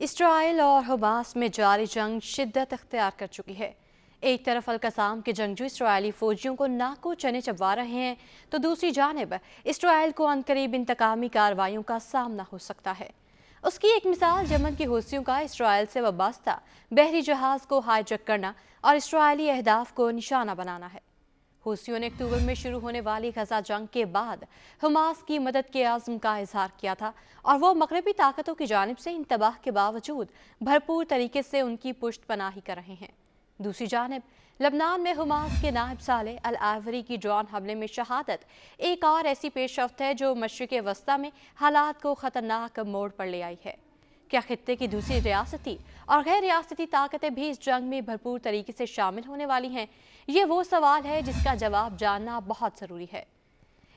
Israel और Hamas में जारी जंग शिद्दत अख्तियार कर चुकी है। एक तरफ अल-कसाम के जंगजू इसराइली फौजियों को नाको चने चबवा रहे हैं, तो दूसरी जानिब इसराइल को अनकरीब इंतकामी कार्रवाइयों का सामना हो सकता है। उसकी एक मिसाल यमन के हूथियों का इसराइल से वाबस्ता बहरी जहाज को हाईजैक करना और इसराइली अहदाफ को निशाना बनाना है। हूथियों ने अक्टूबर में शुरू होने वाली गजा जंग के बाद हमास की मदद के आज़म का इजहार किया था और वो मगरबी ताकतों की जानिब से इंतबाह के बावजूद भरपूर तरीके से उनकी पुष्टपनाही कर रहे हैं। दूसरी जानिब लबनान में हमास के नायब साले अल आवरी की ड्रोन हमले में शहादत एक और ऐसी पेशरफ्त है जो मशरिक़ वस्ता में हालात को ख़तरनाक मोड़ पर ले आई है। क्या खित्ते की दूसरी रियासती और गैर रियासती ताकतें भी इस जंग में भरपूर तरीके से शामिल होने वाली हैं? ये वो सवाल है जिसका जवाब जानना बहुत ज़रूरी है।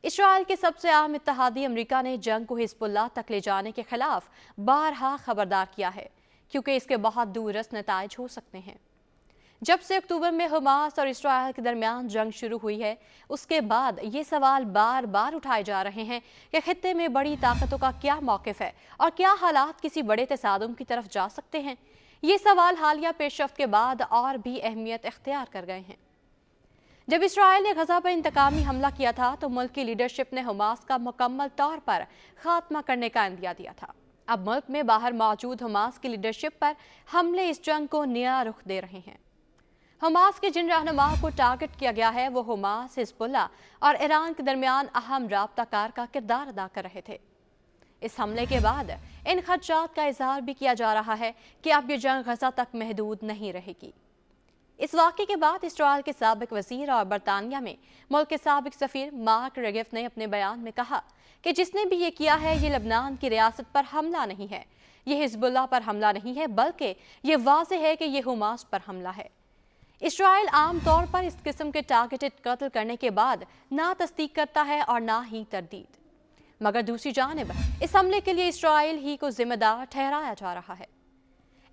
इसराइल के सबसे अहम इत्तेहादी अमेरिका ने जंग को हिज़्बुल्लाह तक ले जाने के खिलाफ बारहा खबरदार किया है, क्योंकि इसके बहुत दूररस नताइज हो सकते हैं। जब से अक्टूबर में हमास और इसराइल के दरमियान जंग शुरू हुई है, उसके बाद ये सवाल बार बार उठाए जा रहे हैं कि खित्ते में बड़ी ताकतों का क्या मौक़िफ़ है और क्या हालात किसी बड़े तसादुम की तरफ जा सकते हैं। ये सवाल हालिया पेशरफ्त के बाद और भी अहमियत इख्तियार कर गए हैं। जब इसराइल ने गजा पर इंतकामी हमला किया था तो मुल्क की लीडरशिप ने हमास का मुकम्मल तौर पर खात्मा करने का इंदिया दिया था। अब मुल्क में बाहर मौजूद हमास की लीडरशिप पर हमले इस जंग को नया रुख दे रहे हैं। हमास के जिन रहनुमाओं को टारगेट किया गया है वो हमास, हिज़्बुल्लाह और ईरान के दरमियान अहम राब्ताकार का किरदार अदा कर रहे थे। इस हमले के बाद इन खदशात का इजहार भी किया जा रहा है कि अब ये जंग गजा तक महदूद नहीं रहेगी। इस वाक़े के बाद इसराइल के साबिक वज़ीर और बरतानिया में मुल्क के साबिक सफ़ीर मार्क रेगिफ ने अपने बयान में कहा कि जिसने भी ये किया है ये लबनान की रियासत पर हमला नहीं है, ये हिज़्बुल्लाह पर हमला नहीं है, बल्कि ये वाज़ेह है कि ये हमास पर हमला है। इसराइल आम तौर पर इस किस्म के टारगेटेड कत्ल करने के बाद ना तस्दीक करता है और ना ही तरदीद, मगर दूसरी जानिब इस हमले के लिए इसराइल ही को जिम्मेदार ठहराया जा रहा है।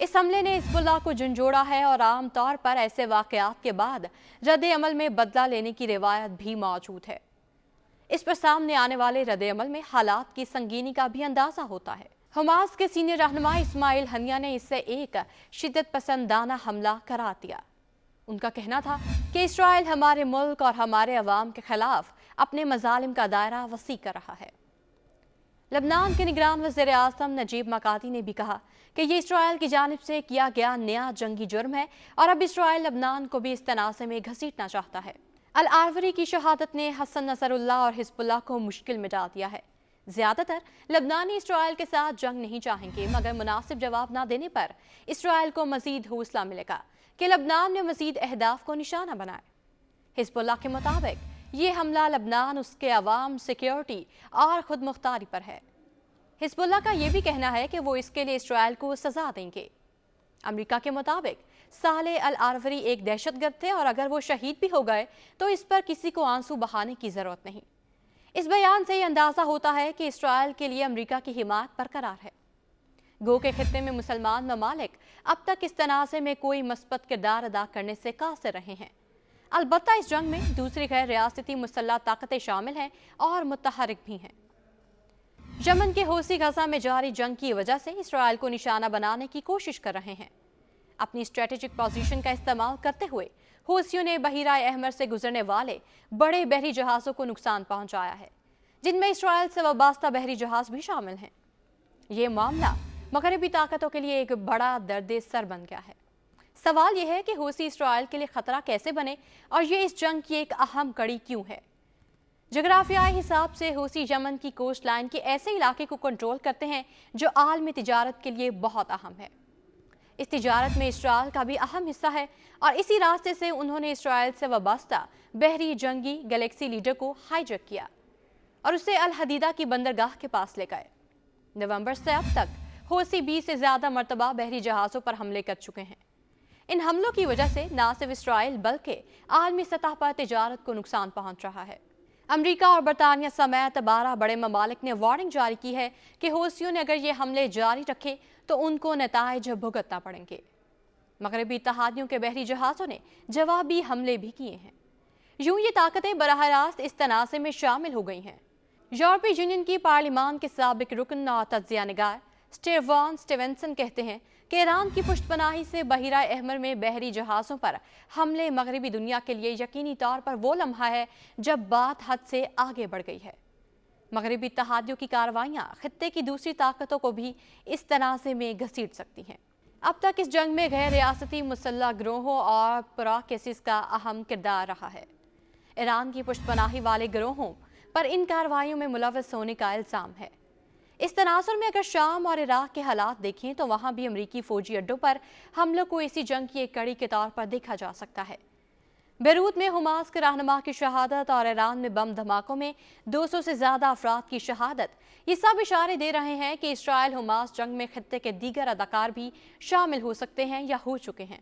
इस हमले ने हिज़्बुल्लाह को झंझोड़ा है और आम तौर पर ऐसे वाक़यात के बाद रद्द अमल में बदला लेने की रिवायत भी मौजूद है। इस पर सामने आने वाले रद्द अमल में हालात की संगीनी का भी अंदाज़ा होता है। हमास के सीनियर रहनुमा इस्माइल हनिया ने इसे एक शिद्दत पसंदाना हमला करार दिया। उनका कहना था कि इसराइल हमारे मुल्क और हमारे अवाम के खिलाफ अपने मजालिम का दायरा वसी कर रहा है। लबनान के निगरान वज़ीर आज़म नजीब मकाती ने भी कहा कि ये इसराइल की जानिब से किया गया नया जंगी जुर्म है और अब इसराइल लबनान को भी इस तनाज़े में घसीटना चाहता है। अल आरवरी की शहादत ने हसन नसरुल्लाह और हिज़्बुल्लाह को मुश्किल में डाल दिया है। ज़्यादातर लबनानी इसराइल के साथ जंग नहीं चाहेंगे, मगर मुनासिब जवाब ना देने पर इसराइल को मज़ीद हौसला मिलेगा कि लबनान में मज़ीद अहदाफ को निशाना बनाए। हिज़्बुल्लाह के मुताबिक ये हमला लबनान, उसके अवाम, सिक्योरिटी और खुद मुख्तारी पर है। हिज़्बुल्लाह का ये भी कहना है कि वो इसके लिए इसराइल को सज़ा देंगे। अमेरिका के मुताबिक साले अल आरवरी एक दहशतगर्द थे और अगर वो शहीद भी हो गए तो इस पर किसी को आंसू बहाने की ज़रूरत नहीं। इस बयान से ये अंदाज़ा होता है कि इसराइल के लिए अमेरिका की हिमायत बरकरार है। गो के खित्ते में मुसलमान ममालिक अब तक इस तनाज़े में कोई मस्बत किरदार अदा करने से कासिर रहे हैं। अलबत्ता इस जंग में दूसरी गैर रियासती मुसल्लह ताकतें शामिल हैं और मुतहरिक भी हैं। यमन के हूसी गजा में जारी जंग की वजह से इसराइल को निशाना बनाने की कोशिश कर रहे हैं। अपनी स्ट्रेटेजिक पोजीशन का इस्तेमाल करते हुए हूसियों ने बहीरा अहमर से गुजरने वाले बड़े बहरी जहाज़ों को नुकसान पहुंचाया है, जिनमें इसराइल से वाबस्ता बहरी जहाज़ भी शामिल हैं। ये मामला मगरबी ताकतों के लिए एक बड़ा दर्द सर बन गया है। सवाल यह है कि हूसी इसराइल के लिए खतरा कैसे बने और ये इस जंग की एक अहम कड़ी क्यों है। जोग्राफियाई हिसाब से हूसी यमन की कोस्ट लाइन के ऐसे इलाके को कंट्रोल करते हैं जो आलमी तिजारत के लिए बहुत अहम है। इस तिजारत में इसराइल का भी अहम हिस्सा है और इसी रास्ते से उन्होंने इसराइल से वाबस्ता बहरी जंगी गैलेक्सी लीडर को हाईजैक किया और उसे अल हदीदा की बंदरगाह के पास ले गए। नवंबर से अब तक हूसी 20 से ज़्यादा मरतबा बहरी जहाज़ों पर हमले कर चुके हैं। इन हमलों की वजह से न सिर्फ इसराइल बल्कि आलमी सतह पर तिजारत को नुकसान पहुंच रहा है। अमेरिका और बरतानिया समेत 12 बड़े ममालिक ने वार्निंग जारी की है कि हूसियों ने अगर ये हमले जारी रखे तो उनको नताइज भुगतना पड़ेंगे। मगरबी इत्तेहादियों के बहरी जहाज़ों ने जवाबी हमले भी किए हैं। यूं ये ताकतें बराह रास्त इस तनाज़े में शामिल हो गई हैं। यूरोपीय यूनियन की पार्लिमान के साबिक रुकन और तज्जिया निगार स्टेवान स्टीवेंसन कहते हैं कि ईरान की पुष्टपनाही से बहिरा अहमर में बहरी जहाज़ों पर हमले मगरबी दुनिया के लिए यकीनी तौर पर वो लम्हा है जब बात हद से आगे बढ़ गई है। मगरबी इत्तेहादियों की कार्रवाइयाँ खित्ते की दूसरी ताकतों को भी इस तनाज़े में घसीट सकती हैं। अब तक इस जंग में गैर रियासती मुसल्लह गिरोहों और प्रोकेसिस का अहम किरदार रहा है। ईरान की पुष्टपनाही वाले गिरोहों पर इन कार्रवाइयों में मुलव्वस होने का इल्ज़ाम है। इस तनाजुर में अगर शाम और इराक के हालात देखें तो वहाँ भी अमरीकी फौजी अड्डों पर हमलों को इसी जंग की एक कड़ी के तौर पर देखा जा सकता है। बेरूत में हमास के रहनुमा की शहादत और ईरान में बम धमाकों में 200 से ज़्यादा अफराद की शहादत, ये सब इशारे दे रहे हैं कि इसराइल हमास जंग में खित्ते के दीगर अदाकार भी शामिल हो सकते हैं या हो चुके हैं।